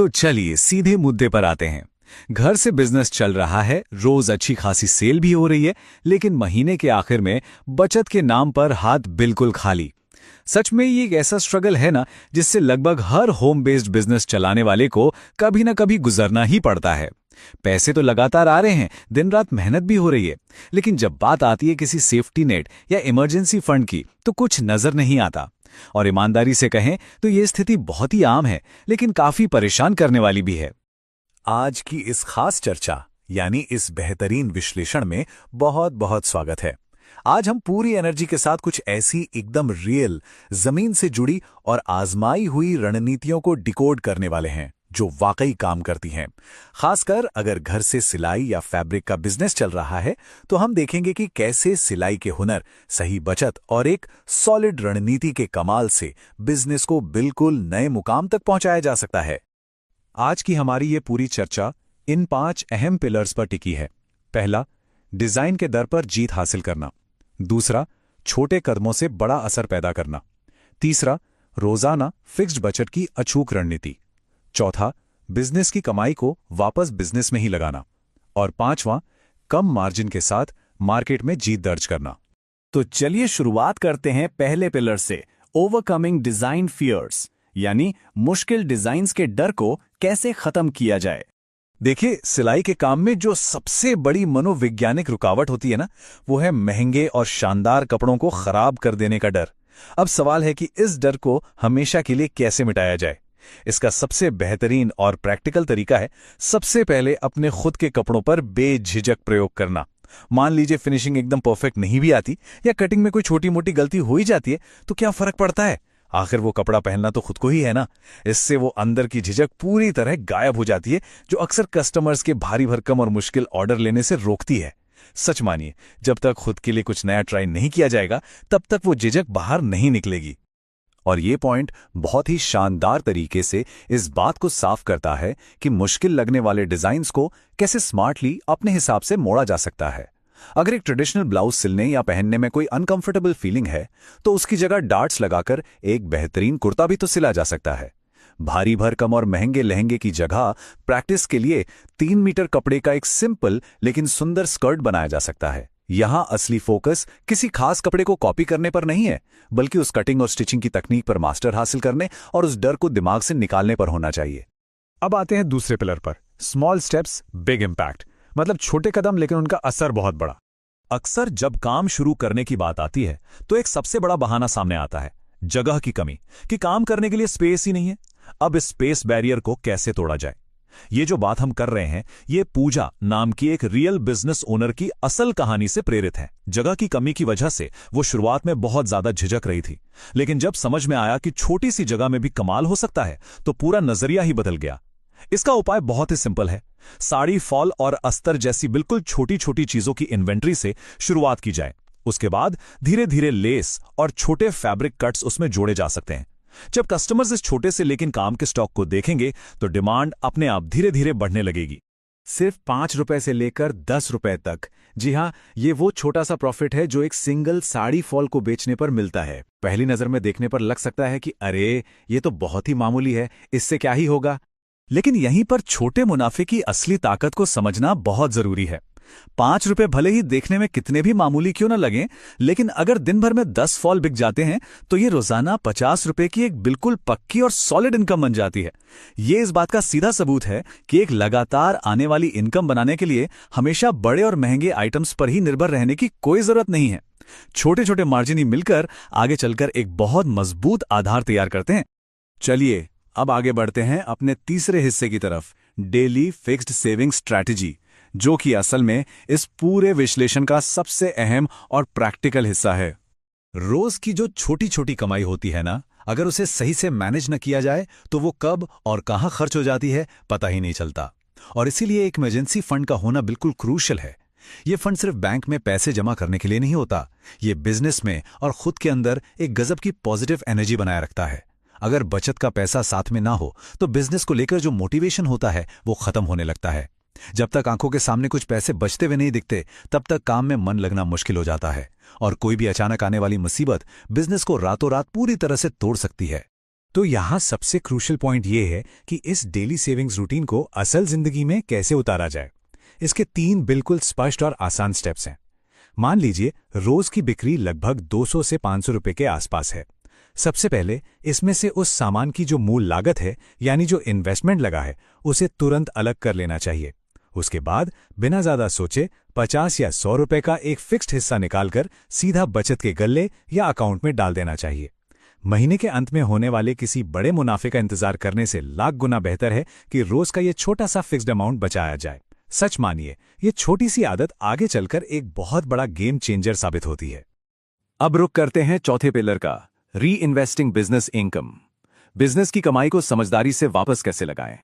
तो चलिए सीधे मुद्दे पर आते हैं। घर से बिजनेस चल रहा है, रोज अच्छी खासी सेल भी हो रही है, लेकिन महीने के आखिर में बचत के नाम पर हाथ बिल्कुल खाली। सच में ये एक ऐसा स्ट्रगल है ना, जिससे लगभग हर होम बेस्ड बिजनेस चलाने वाले को कभी ना कभी गुजरना ही पड़ता है। पैसे तो लगातार आ रहे हैं, दिन रात मेहनत भी हो रही है, लेकिन जब बात आती है किसी सेफ्टी नेट या इमरजेंसी फंड की तो कुछ नजर नहीं आता। और ईमानदारी से कहें तो ये स्थिति बहुत ही आम है, लेकिन काफी परेशान करने वाली भी है। आज की इस खास चर्चा यानी इस बेहतरीन विश्लेषण में बहुत बहुत स्वागत है। आज हम पूरी एनर्जी के साथ कुछ ऐसी एकदम रियल, जमीन से जुड़ी और आजमाई हुई रणनीतियों को डिकोड करने वाले हैं जो वाकई काम करती हैं। खासकर अगर घर से सिलाई या फैब्रिक का बिजनेस चल रहा है तो हम देखेंगे कि कैसे सिलाई के हुनर, सही बचत और एक सॉलिड रणनीति के कमाल से बिजनेस को बिल्कुल नए मुकाम तक पहुंचाया जा सकता है। आज की हमारी ये पूरी चर्चा इन 5 अहम पिलर्स पर टिकी है। पहला, डिजाइन के दर पर जीत हासिल करना। दूसरा, छोटे कदमों से बड़ा असर पैदा करना। तीसरा, रोजाना फिक्स्ड बचत की अचूक रणनीति। चौथा, बिजनेस की कमाई को वापस बिजनेस में ही लगाना। और पांचवां, कम मार्जिन के साथ मार्केट में जीत दर्ज करना। तो चलिए शुरुआत करते हैं पहले पिलर से, ओवरकमिंग डिजाइन फियर्स, यानी मुश्किल डिजाइन्स के डर को कैसे खत्म किया जाए। देखिए, सिलाई के काम में जो सबसे बड़ी मनोवैज्ञानिक रुकावट होती है ना, वो है महंगे और शानदार कपड़ों को खराब कर देने का डर। अब सवाल है कि इस डर को हमेशा के लिए कैसे मिटाया जाए। इसका सबसे बेहतरीन और प्रैक्टिकल तरीका है सबसे पहले अपने खुद के कपड़ों पर बेझिझक प्रयोग करना। मान लीजिए फिनिशिंग एकदम परफेक्ट नहीं भी आती या कटिंग में कोई छोटी मोटी गलती हो ही जाती है, तो क्या फर्क पड़ता है? आखिर वो कपड़ा पहनना तो खुद को ही है ना। इससे वो अंदर की झिझक पूरी तरह गायब हो जाती है, जो अक्सर कस्टमर्स के भारी भरकम और मुश्किल ऑर्डर लेने से रोकती है। सच मानिए, जब तक खुद के लिए कुछ नया ट्राई नहीं किया जाएगा तब तक वो झिझक बाहर नहीं निकलेगी। और ये पॉइंट बहुत ही शानदार तरीके से इस बात को साफ करता है कि मुश्किल लगने वाले डिजाइन्स को कैसे स्मार्टली अपने हिसाब से मोड़ा जा सकता है। अगर एक ट्रेडिशनल ब्लाउज सिलने या पहनने में कोई अनकंफर्टेबल फीलिंग है, तो उसकी जगह डार्ट्स लगाकर एक बेहतरीन कुर्ता भी तो सिला जा सकता है। भारी भरकम और महंगे लहंगे की जगह प्रैक्टिस के लिए 3 मीटर कपड़े का एक सिंपल लेकिन सुंदर स्कर्ट बनाया जा सकता है। यहां असली फोकस किसी खास कपड़े को कॉपी करने पर नहीं है, बल्कि उस कटिंग और स्टिचिंग की तकनीक पर मास्टर हासिल करने और उस डर को दिमाग से निकालने पर होना चाहिए। अब आते हैं दूसरे पिलर पर, स्मॉल स्टेप्स बिग इम्पैक्ट। मतलब छोटे कदम लेकिन उनका असर बहुत बड़ा। अक्सर जब काम शुरू करने की बात आती है तो एक सबसे बड़ा बहाना सामने आता है, जगह की कमी, कि काम करने के लिए स्पेस ही नहीं है। अब इस स्पेस बैरियर को कैसे तोड़ा जाए? ये जो बात हम कर रहे हैं, ये पूजा नाम की एक रियल बिजनेस ओनर की असल कहानी से प्रेरित है। जगह की कमी की वजह से वो शुरुआत में बहुत ज्यादा झिझक रही थी, लेकिन जब समझ में आया कि छोटी सी जगह में भी कमाल हो सकता है, तो पूरा नजरिया ही बदल गया। इसका उपाय बहुत ही सिंपल है। साड़ी, फॉल और अस्तर जैसी बिल्कुल छोटी छोटी चीजों की इन्वेंट्री से शुरुआत की जाए। उसके बाद धीरे धीरे लेस और छोटे फैब्रिक कट्स उसमें जोड़े जा सकते हैं। जब कस्टमर्स इस छोटे से लेकिन काम के स्टॉक को देखेंगे तो डिमांड अपने आप धीरे धीरे बढ़ने लगेगी। सिर्फ 5 रुपए से लेकर 10 रुपए तक। जी हाँ, ये वो छोटा सा प्रॉफिट है जो एक सिंगल साड़ी फॉल को बेचने पर मिलता है। पहली नजर में देखने पर लग सकता है कि अरे, ये तो बहुत ही मामूली है, इससे क्या ही होगा। लेकिन यहीं पर छोटे मुनाफे की असली ताकत को समझना बहुत जरूरी है। 5 रुपए भले ही देखने में कितने भी मामूली क्यों न लगें, लेकिन अगर दिन भर में 10 फॉल बिक जाते हैं तो ये रोजाना 50 रुपए की एक बिल्कुल पक्की और सॉलिड इनकम बन जाती है। ये इस बात का सीधा सबूत है कि एक लगातार आने वाली इनकम बनाने के लिए हमेशा बड़े और महंगे आइटम्स पर ही निर्भर रहने की कोई जरूरत नहीं है। छोटे छोटे मार्जिन ही मिलकर आगे चलकर एक बहुत मजबूत आधार तैयार करते हैं। चलिए अब आगे बढ़ते हैं अपने तीसरे हिस्से की तरफ, डेली फिक्स्ड सेविंग स्ट्रैटेजी, जो कि असल में इस पूरे विश्लेषण का सबसे अहम और प्रैक्टिकल हिस्सा है। रोज की जो छोटी छोटी कमाई होती है ना, अगर उसे सही से मैनेज न किया जाए तो वो कब और कहां खर्च हो जाती है पता ही नहीं चलता। और इसीलिए एक इमरजेंसी फंड का होना बिल्कुल क्रूशियल है। ये फंड सिर्फ बैंक में पैसे जमा करने के लिए नहीं होता, ये बिजनेस में और खुद के अंदर एक गजब की पॉजिटिव एनर्जी बनाए रखता है। अगर बचत का पैसा साथ में ना हो तो बिजनेस को लेकर जो मोटिवेशन होता है वो खत्म होने लगता है। जब तक आंखों के सामने कुछ पैसे बचते हुए नहीं दिखते, तब तक काम में मन लगना मुश्किल हो जाता है और कोई भी अचानक आने वाली मुसीबत बिजनेस को रातों रात पूरी तरह से तोड़ सकती है। तो यहाँ सबसे क्रूशियल पॉइंट ये है कि इस डेली सेविंग्स रूटीन को असल जिंदगी में कैसे उतारा जाए। इसके 3 बिल्कुल स्पष्ट और आसान स्टेप्स हैं। मान लीजिए रोज की बिक्री लगभग 200 से 500 रुपए के आसपास है। सबसे पहले इसमें से उस सामान की जो मूल लागत है, यानी जो इन्वेस्टमेंट लगा है, उसे तुरंत अलग कर लेना चाहिए। उसके बाद बिना ज्यादा सोचे 50 या 100 रुपए का एक फिक्स्ड हिस्सा निकालकर सीधा बचत के गल्ले या अकाउंट में डाल देना चाहिए। महीने के अंत में होने वाले किसी बड़े मुनाफे का इंतजार करने से लाख गुना बेहतर है कि रोज का ये छोटा सा फिक्स्ड अमाउंट बचाया जाए। सच मानिए, ये छोटी सी आदत आगे चलकर एक बहुत बड़ा गेम चेंजर साबित होती है। अब रुक करते हैं चौथे पिलर का, री इन्वेस्टिंग बिजनेस इनकम। बिजनेस की कमाई को समझदारी से वापस कैसे लगाएं।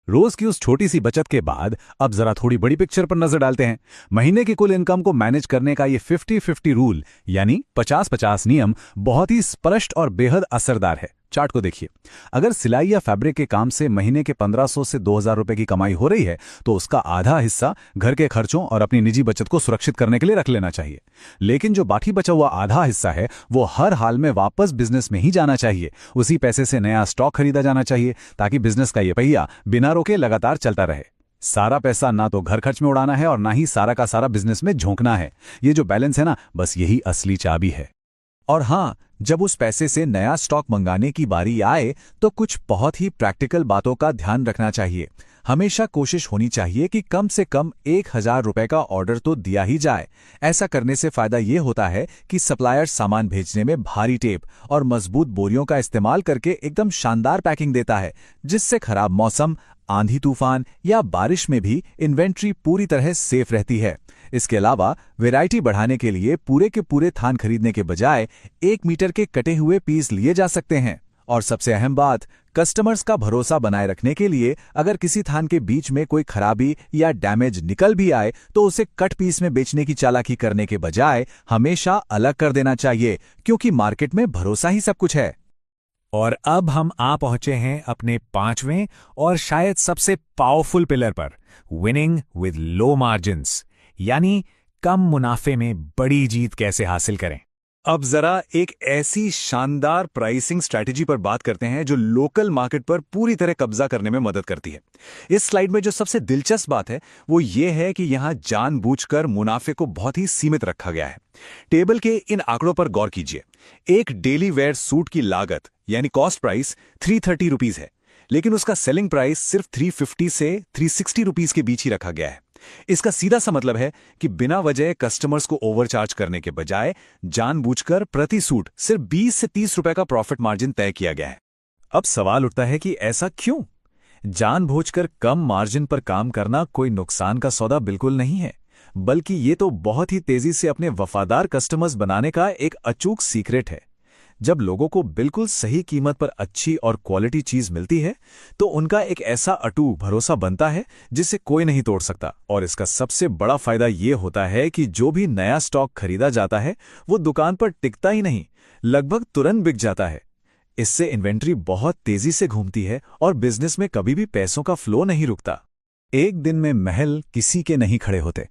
रोज की उस छोटी सी बचत के बाद अब जरा थोड़ी बड़ी पिक्चर पर नजर डालते हैं। महीने की कुल इनकम को मैनेज करने का ये 50-50 रूल, यानी 50-50 नियम, बहुत ही स्पष्ट और बेहद असरदार है। चार्ट को देखिए। अगर सिलाई या फैब्रिक के काम से महीने के 1500 से 2000 रुपए की कमाई हो रही है, तो उसका आधा हिस्सा घर के खर्चों और अपनी निजी बचत को सुरक्षित करने के लिए रख लेना चाहिए। लेकिन जो बाकी बचा हुआ आधा हिस्सा है, वो हर हाल में वापस बिजनेस में ही जाना चाहिए। उसी पैसे से नया स्टॉक खरीदा जाना चाहिए, ताकि बिजनेस का ये पहिया बिना रोके लगातार चलता रहे। सारा पैसा ना तो घर खर्च में उड़ाना है और ना ही सारा का सारा बिजनेस में झोंकना है। ये जो बैलेंस है ना, बस यही असली चाबी है। और हाँ, जब उस पैसे से नया स्टॉक मंगाने की बारी आए, तो कुछ बहुत ही प्रैक्टिकल बातों का ध्यान रखना चाहिए। हमेशा कोशिश होनी चाहिए कि कम से कम 1000 रुपए का ऑर्डर तो दिया ही जाए। ऐसा करने से फायदा ये होता है कि सप्लायर सामान भेजने में भारी टेप और मजबूत बोरियों का इस्तेमाल करके एकदम शानदार पैकिंग देता है, जिससे खराब मौसम, आंधी तूफान या बारिश में भी इन्वेंट्री पूरी तरह सेफ रहती है। इसके अलावा वैरायटी बढ़ाने के लिए पूरे के पूरे थान खरीदने के बजाय 1 मीटर के कटे हुए पीस लिए जा सकते हैं। और सबसे अहम बात, कस्टमर्स का भरोसा बनाए रखने के लिए अगर किसी थान के बीच में कोई खराबी या डैमेज निकल भी आए, तो उसे कट पीस में बेचने की चालाकी करने के बजाय हमेशा अलग कर देना चाहिए, क्योंकि मार्केट में भरोसा ही सब कुछ है। और अब हम आ पहुंचे हैं अपने 5वें और शायद सबसे पावरफुल पिलर पर, विनिंग विद लो मार्जिन्स, यानी कम मुनाफे में बड़ी जीत कैसे हासिल करें। अब जरा एक ऐसी शानदार प्राइसिंग स्ट्रैटेजी पर बात करते हैं जो लोकल मार्केट पर पूरी तरह कब्जा करने में मदद करती है। इस स्लाइड में जो सबसे दिलचस्प बात है वो ये है कि यहां जानबूझकर मुनाफे को बहुत ही सीमित रखा गया है। टेबल के इन आंकड़ों पर गौर कीजिए। एक डेली वेयर सूट की लागत यानी कॉस्ट प्राइस 330 रुपीज है, लेकिन उसका सेलिंग प्राइस सिर्फ 350 से 360 रुपीज के बीच ही रखा गया है। इसका सीधा सा मतलब है कि बिना वजह कस्टमर्स को ओवरचार्ज करने के बजाय जानबूझकर प्रति सूट सिर्फ 20 से 30 रुपए का प्रॉफिट मार्जिन तय किया गया है। अब सवाल उठता है कि ऐसा क्यों? जानबूझकर कम मार्जिन पर काम करना कोई नुकसान का सौदा बिल्कुल नहीं है, बल्कि ये तो बहुत ही तेजी से अपने वफादार कस्टमर्स बनाने का एक अचूक सीक्रेट है। जब लोगों को बिल्कुल सही कीमत पर अच्छी और क्वालिटी चीज मिलती है, तो उनका एक ऐसा अटूट भरोसा बनता है जिसे कोई नहीं तोड़ सकता। और इसका सबसे बड़ा फायदा ये होता है कि जो भी नया स्टॉक खरीदा जाता है वो दुकान पर टिकता ही नहीं, लगभग तुरंत बिक जाता है। इससे इन्वेंट्री बहुत तेजी से घूमती है और बिजनेस में कभी भी पैसों का फ्लो नहीं रुकता। एक दिन में महल किसी के नहीं खड़े होते,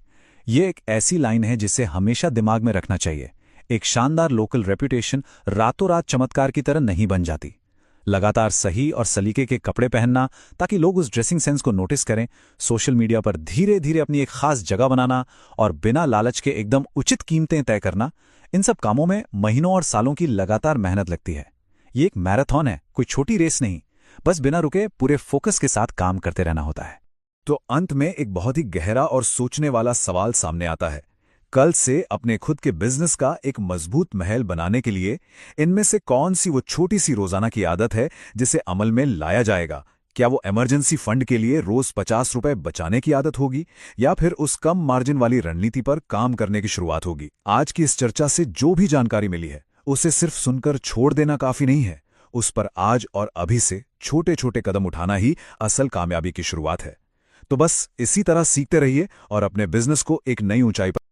ये एक ऐसी लाइन है जिसे हमेशा दिमाग में रखना चाहिए। एक शानदार लोकल रेपुटेशन रातों रात चमत्कार की तरह नहीं बन जाती। लगातार सही और सलीके के कपड़े पहनना ताकि लोग उस ड्रेसिंग सेंस को नोटिस करें, सोशल मीडिया पर धीरे धीरे अपनी एक खास जगह बनाना और बिना लालच के एकदम उचित कीमतें तय करना, इन सब कामों में महीनों और सालों की लगातार मेहनत लगती है। ये एक मैराथन है, कोई छोटी रेस नहीं। बस बिना रुके पूरे फोकस के साथ काम करते रहना होता है। तो अंत में एक बहुत ही गहरा और सोचने वाला सवाल सामने आता है। कल से अपने खुद के बिजनेस का एक मजबूत महल बनाने के लिए इनमें से कौन सी वो छोटी सी रोजाना की आदत है जिसे अमल में लाया जाएगा? क्या वो इमरजेंसी फंड के लिए रोज 50 रुपए बचाने की आदत होगी, या फिर उस कम मार्जिन वाली रणनीति पर काम करने की शुरुआत होगी? आज की इस चर्चा से जो भी जानकारी मिली है उसे सिर्फ सुनकर छोड़ देना काफी नहीं है। उस पर आज और अभी से छोटे छोटे कदम उठाना ही असल कामयाबी की शुरुआत है। तो बस इसी तरह सीखते रहिए और अपने बिजनेस को एक नई ऊंचाई पर